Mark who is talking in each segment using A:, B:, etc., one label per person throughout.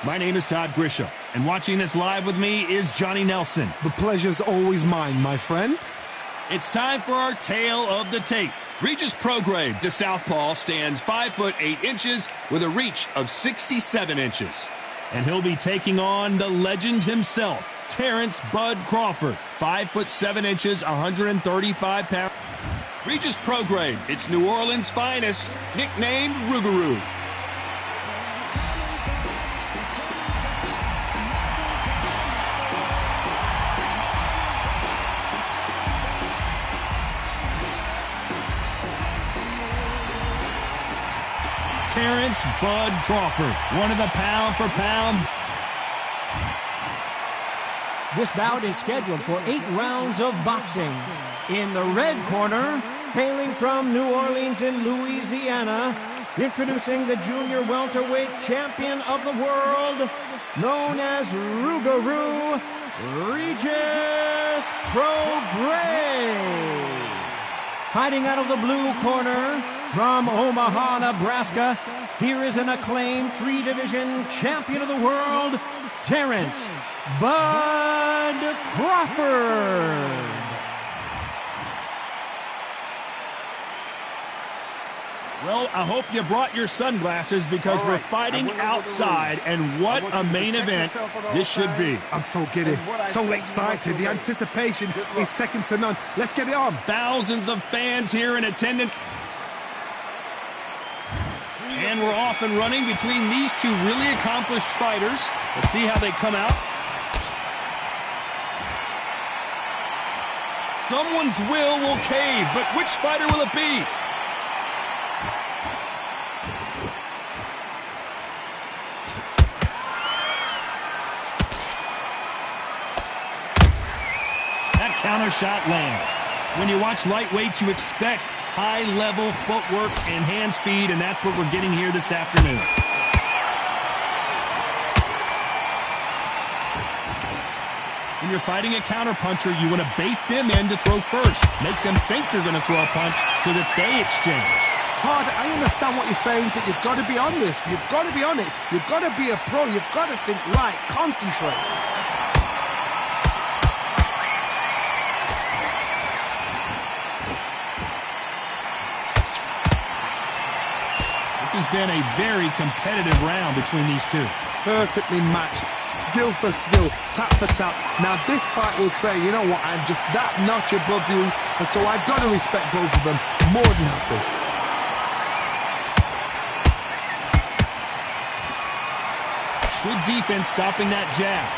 A: My name is Todd Grisham, and watching this live with me is Johnny Nelson.
B: The pleasure's always mine, my friend.
A: It's time for our tale of the tape. Regis Prograis, the southpaw, stands 5 foot 8 inches with a reach of 67 inches. And he'll be taking on the legend himself, Terrence Bud Crawford, 5 foot 7 inches, 135 pounds. Regis Prograis, it's New Orleans' finest, nicknamed Rougarou. Terrence Bud Crawford, one of the pound-for-pound.
C: This bout is scheduled for 8 rounds of boxing. In the red corner, hailing from New Orleans in Louisiana, introducing the junior welterweight champion of the world, known as Rougarou, Regis Prograis. Fighting out of the blue corner, from Omaha, Nebraska, here is an acclaimed 3-division champion of the world, Terrence Bud Crawford.
A: Well, I hope you brought your sunglasses because we're fighting outside, and what a main event this should be.
B: I'm so giddy, so excited. The anticipation is second to none. Let's get it on.
A: Thousands of fans here in attendance. And we're off and running between these two really accomplished fighters. Let's see how they come out. Someone's will cave, but which fighter will it be? That counter shot lands. When you watch lightweights, you expect high-level footwork and hand speed, and that's what we're getting here this afternoon. When you're fighting a counterpuncher, you want to bait them in to throw first. Make them think you're going to throw a punch so that they exchange.
B: Todd, I understand what you're saying, but you've got to be on this. You've got to be on it. You've got to be a pro. You've got to think right. Concentrate.
A: This has been a very competitive round between these two.
B: Perfectly matched, skill for skill, tap for tap. Now this fight will say, you know what, I'm just that notch above you, and so I've got to respect both of them more than happy.
A: Good defense stopping that jab.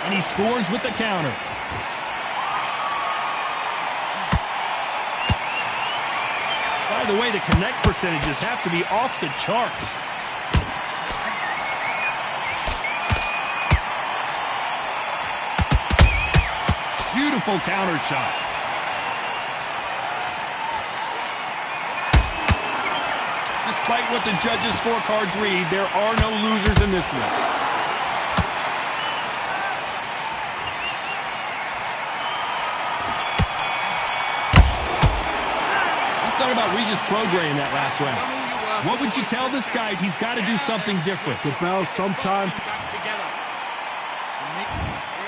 A: And he scores with the counter. By the way, the connect percentages have to be off the charts. Beautiful counter shot. Despite what the judges' scorecards read, there are no losers in this one. Talk about Regis Prograis in that last round. What would you tell this guy? He's got to do something different.
B: The bell sometimes.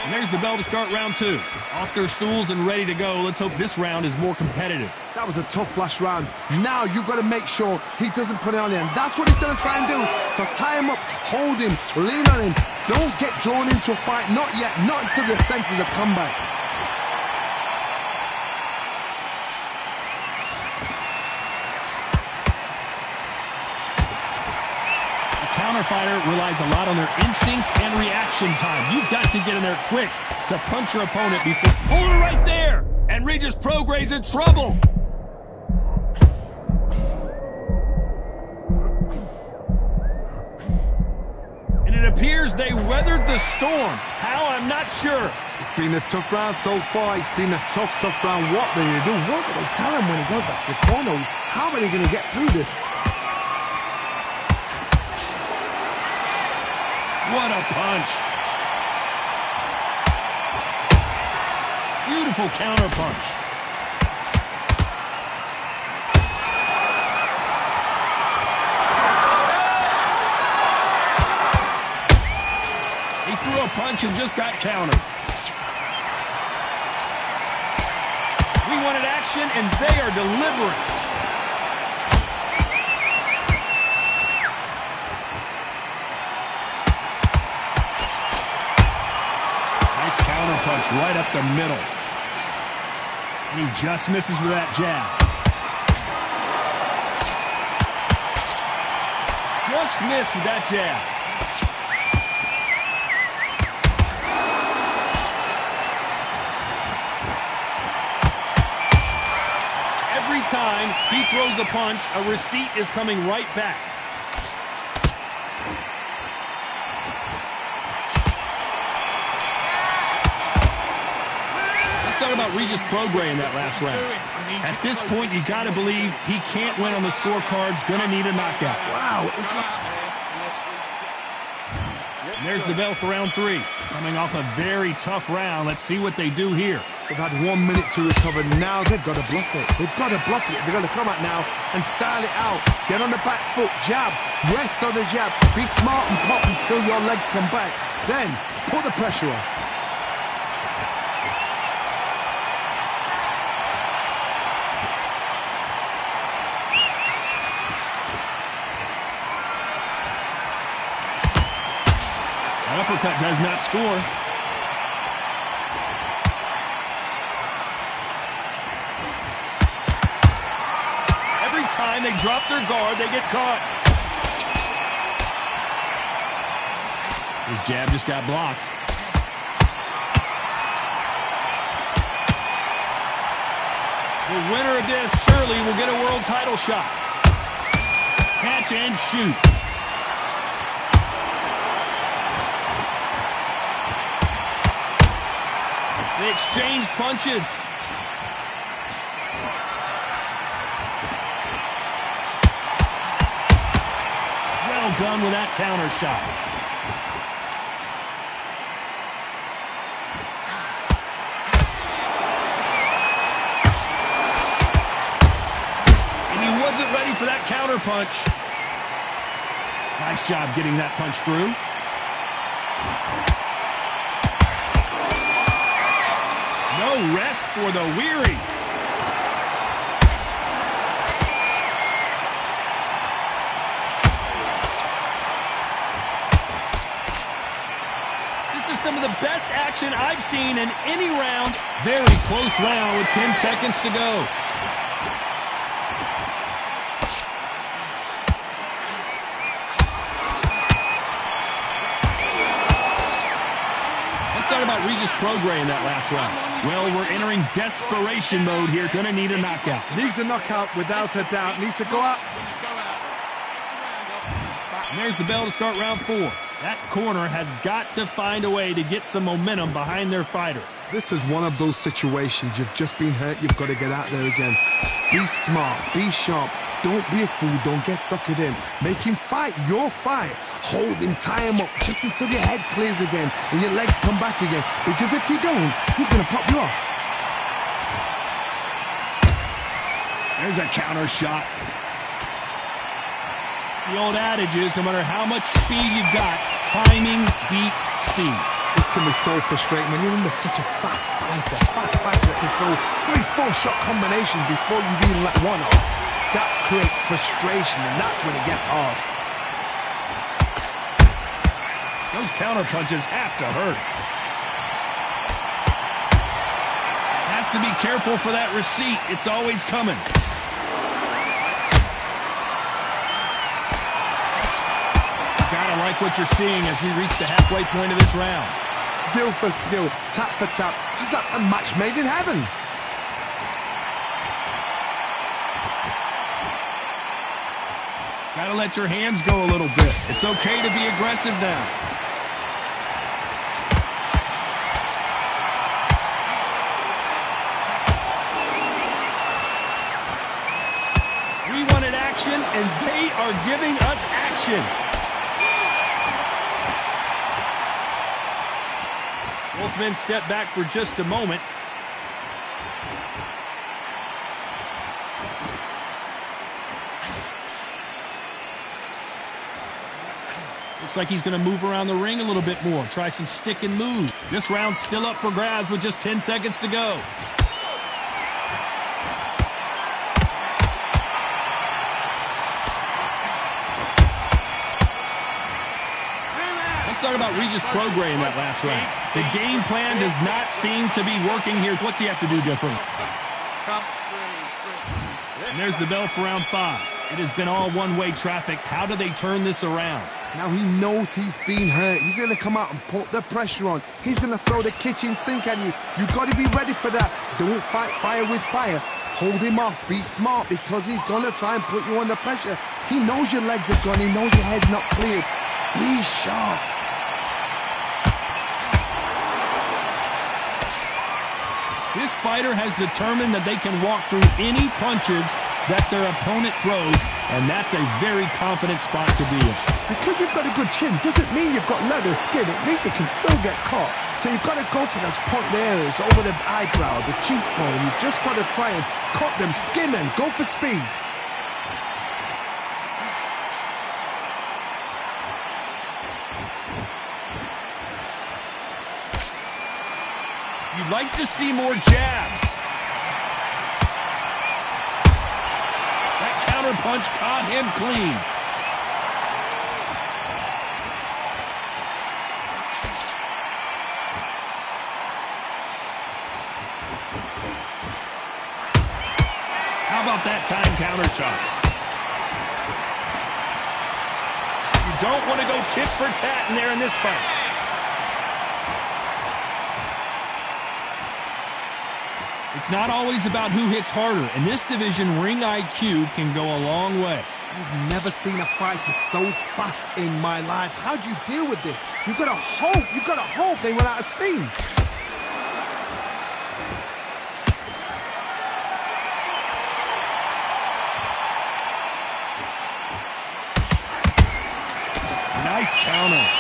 A: And there's the bell to start round 2. Off their stools and ready to go. Let's hope this round is more competitive.
B: That was a tough last round. Now you've got to make sure he doesn't put it on him. That's what he's going to try and do. So tie him up, hold him, lean on him. Don't get drawn into a fight. Not yet. Not until your senses have come back.
A: Fighter relies a lot on their instincts and reaction time. You've got to get in there quick to punch your opponent before. Hold it right there! And Regis Prograis in trouble. And it appears they weathered the storm. How? I'm not sure.
B: It's been a tough round so far. It's been a tough round. What are they going to do? What do they tell him when he goes back to the corner? How are they going to get through this?
A: What a punch. Beautiful counter punch. punch and just got countered. We wanted action, and they are delivering. Nice counter punch right up the middle. And he just misses with that jab. Just missed with that jab. Every time he throws a punch, a receipt is coming right back. Let's talk about Regis Prograis in that last round. At this point, you got to believe he can't win on the scorecards. Going to need a knockout.
B: Wow, it's like...
A: And there's the bell for round 3. Coming off a very tough round. Let's see what they do here.
B: They've had 1 minute to recover. Now they've got to bluff it. They've got to bluff it. They've got to come out now and style it out. Get on the back foot, jab, rest on the jab. Be smart and pop until your legs come back. Then put the pressure on.
A: An uppercut does not score. Every time they drop their guard, they get caught. His jab just got blocked. The winner of this surely will get a world title shot. Catch and shoot. They exchange punches. Well done with that counter shot. And he wasn't ready for that counter punch. Nice job getting that punch through. No rest for the weary. This is some of the best action I've seen in any round. Very close round with 10 seconds to go. Let's talk about Regis Prograis in that last round. Well, we're entering desperation mode here. Gonna need a knockout.
B: Needs a knockout without a doubt. Needs to go out.
A: And there's the bell to start round 4. That corner has got to find a way to get some momentum behind their fighter.
B: This is one of those situations. You've just been hurt. You've got to get out there again. Be smart. Be sharp. Don't be a fool. Don't get suckered in. Make him fight your fight. Hold him, tie him up just until your head clears again and your legs come back again. Because if you don't, he's going to pop you off.
A: There's a counter shot. The old adage is no matter how much speed you've got, timing beats speed.
B: This can be so frustrating when you're such a fast fighter that can throw 3-4 shot combinations before you've even let one off. That creates frustration, and that's when it gets hard.
A: Those counter punches have to hurt. Has to be careful for that receipt. It's always coming. Gotta like what you're seeing as we reach the halfway point of this round.
B: Skill for skill, tap for tap, just like a match made in heaven.
A: Gotta let your hands go a little bit. It's okay to be aggressive now. We wanted action, and they are giving us action. Both men step back for just a moment. Looks like he's going to move around the ring a little bit more. Try some stick and move. This round's still up for grabs with just 10 seconds to go. Let's talk about Regis Prograis in that last round. The game plan does not seem to be working here. What's he have to do different? And there's the bell for round 5. It has been all one-way traffic. How do they turn this around?
B: Now he knows he's been hurt. He's going to come out and put the pressure on. He's going to throw the kitchen sink at you. You've got to be ready for that. Don't fight fire with fire. Hold him off. Be smart because he's going to try and put you under pressure. He knows your legs are gone. He knows your head's not cleared. Be sharp.
A: This fighter has determined that they can walk through any punches that their opponent throws, and that's a very confident spot to be in.
B: Because you've got a good chin doesn't mean you've got leather skin. It means you can still get caught. So you've got to go for those point areas over the eyebrow, the cheekbone. You've just got to try and cut them, skim them, go for speed.
A: You'd like to see more jabs. That counter punch caught him clean. How about that time counter shot? You don't want to go tit for tat in there in this fight. It's not always about who hits harder. In this division, ring IQ can go a long way.
B: I've never seen a fighter so fast in my life. How do you deal with this? You've got to hope they run out of steam.
A: Nice counter.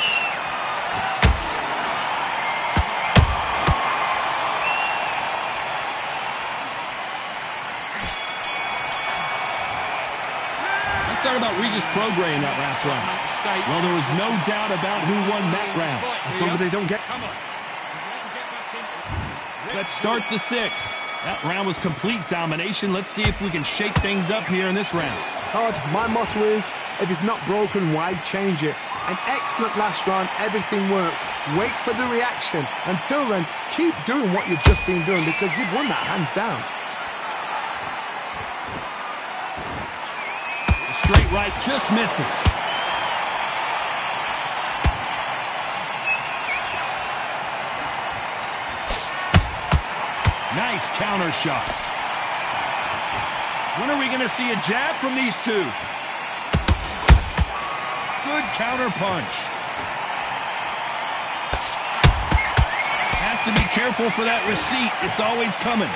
A: Talk about Regis Prograis in that last round. Well, there was no doubt about who won that round.
B: Somebody they don't get.
A: Let's start the 6th. That round was complete domination. Let's see if we can shake things up here in this round.
B: Todd, my motto is, if it's not broken, why change it? An excellent last round. Everything works. Wait for the reaction. Until then, keep doing what you've just been doing because you've won that hands down.
A: Straight right just misses. Nice counter shot. When are we going to see a jab from these two? Good counter punch. Has to be careful for that receipt. It's always coming.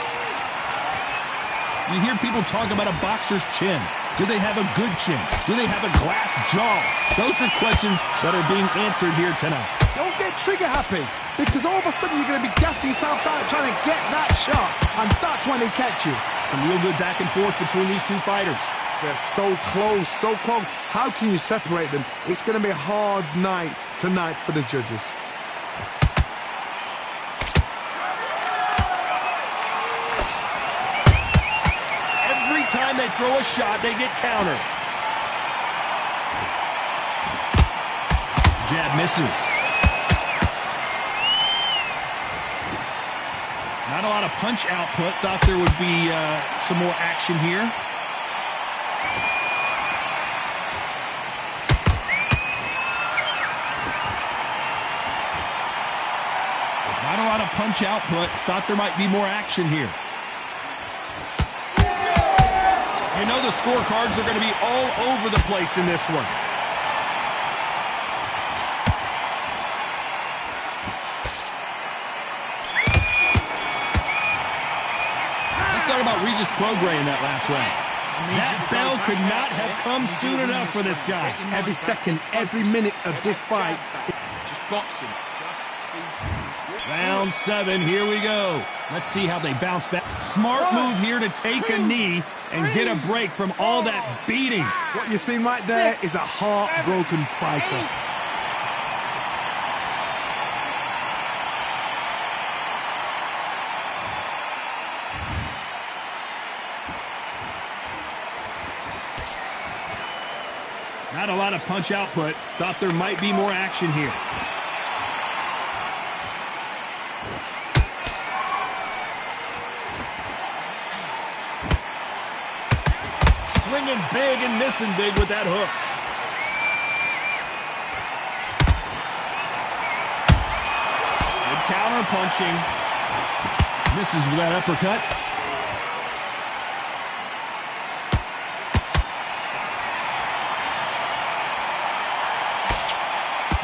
A: You hear people talk about a boxer's chin. Do they have a good chin? Do they have a glass jaw? Those are questions that are being answered here tonight.
B: Don't get trigger happy, because all of a sudden you're going to be gassing yourself out trying to get that shot, and that's when they catch you.
A: Some real good back and forth between these two fighters.
B: They're so close, so close. How can you separate them? It's going to be a hard night tonight for the judges.
A: Time they throw a shot, they get countered. Jab misses. Not a lot of punch output. Thought there would be some more action here. Not a lot of punch output. Thought there might be more action here. You know the scorecards are going to be all over the place in this one. Let's talk about Regis Prograis in that last round. That bell could not have come soon enough for this guy.
B: Every second, every minute of this fight.
D: Just boxing.
A: Round 7, here we go. Let's see how they bounce back. Smart move here to take a knee and get a break from all that beating.
B: What you're seeing right there is a heartbroken fighter.
A: Not a lot of punch output. Thought there might be more action here. Swinging big and missing big with that hook. Good counter punching. Misses with that uppercut.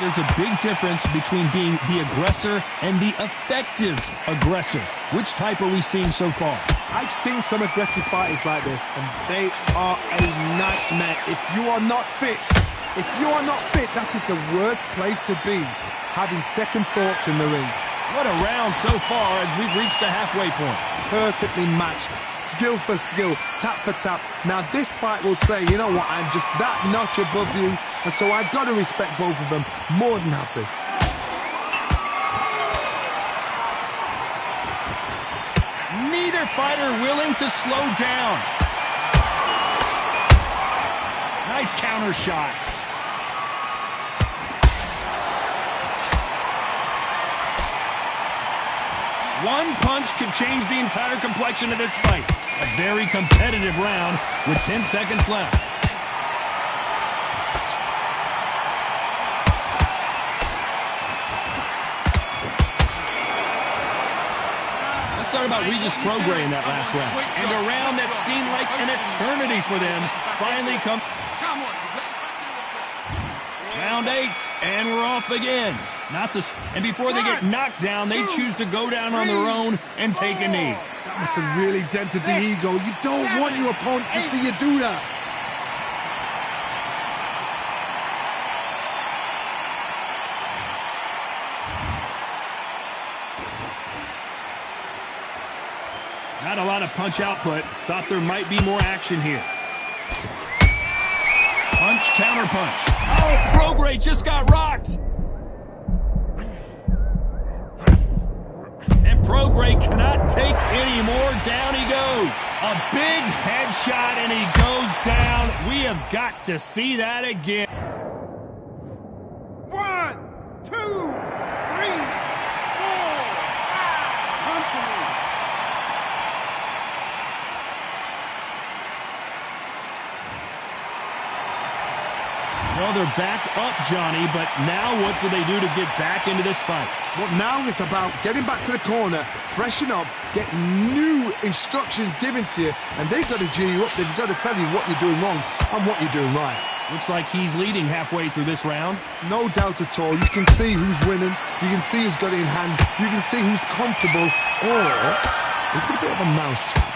A: There's a big difference between being the aggressor and the effective aggressor. Which type are we seeing so far?
B: I've seen some aggressive fighters like this, and they are a nightmare. If you are not fit, that is the worst place to be, having second thoughts in the ring.
A: What a round so far as we've reached the halfway point.
B: Perfectly matched, skill for skill, tap for tap. Now this fight will say, you know what, I'm just that notch above you, and so I've got to respect both of them more than happy.
A: Neither fighter willing to slow down. Nice counter shot. One punch could change the entire complexion of this fight. A very competitive round with 10 seconds left. Let's talk about Regis Prograis in that last round. And a round that seemed like an eternity for them finally come. Round 8, and we're off again. And before they get knocked down, they choose to go down on their own and take a knee.
B: That must have really dented the ego. You don't want your opponent to see you do that.
A: Not a lot of punch output. Thought there might be more action here. Punch, counter punch. Oh, Prograis just got rocked. Prograis cannot take any more. Down he goes. A big headshot, and he goes down. We have got to see that again.
D: 1, 2, 3, 4, 5. Come to me.
A: Well, they're back up, Johnny, but now what do they do to get back into this fight?
B: Well, now it's about getting back to the corner, freshen up, get new instructions given to you, and they've got to G you up. They've got to tell you what you're doing wrong and what you're doing right.
A: Looks like he's leading halfway through this round.
B: No doubt at all. You can see who's winning. You can see who's got it in hand. You can see who's comfortable. Or it's a bit of a mousetrap.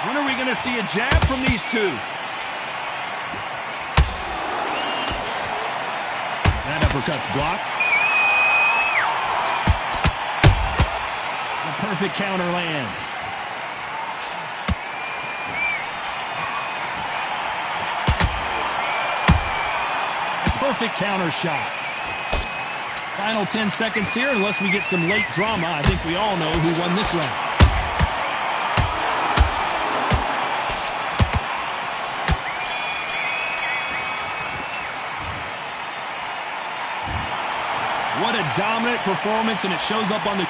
A: When are we going to see a jab from these two? That uppercut's blocked. The perfect counter lands. A perfect counter shot. Final 10 seconds here. Unless we get some late drama, I think we all know who won this round. What a dominant performance, and it shows up on the...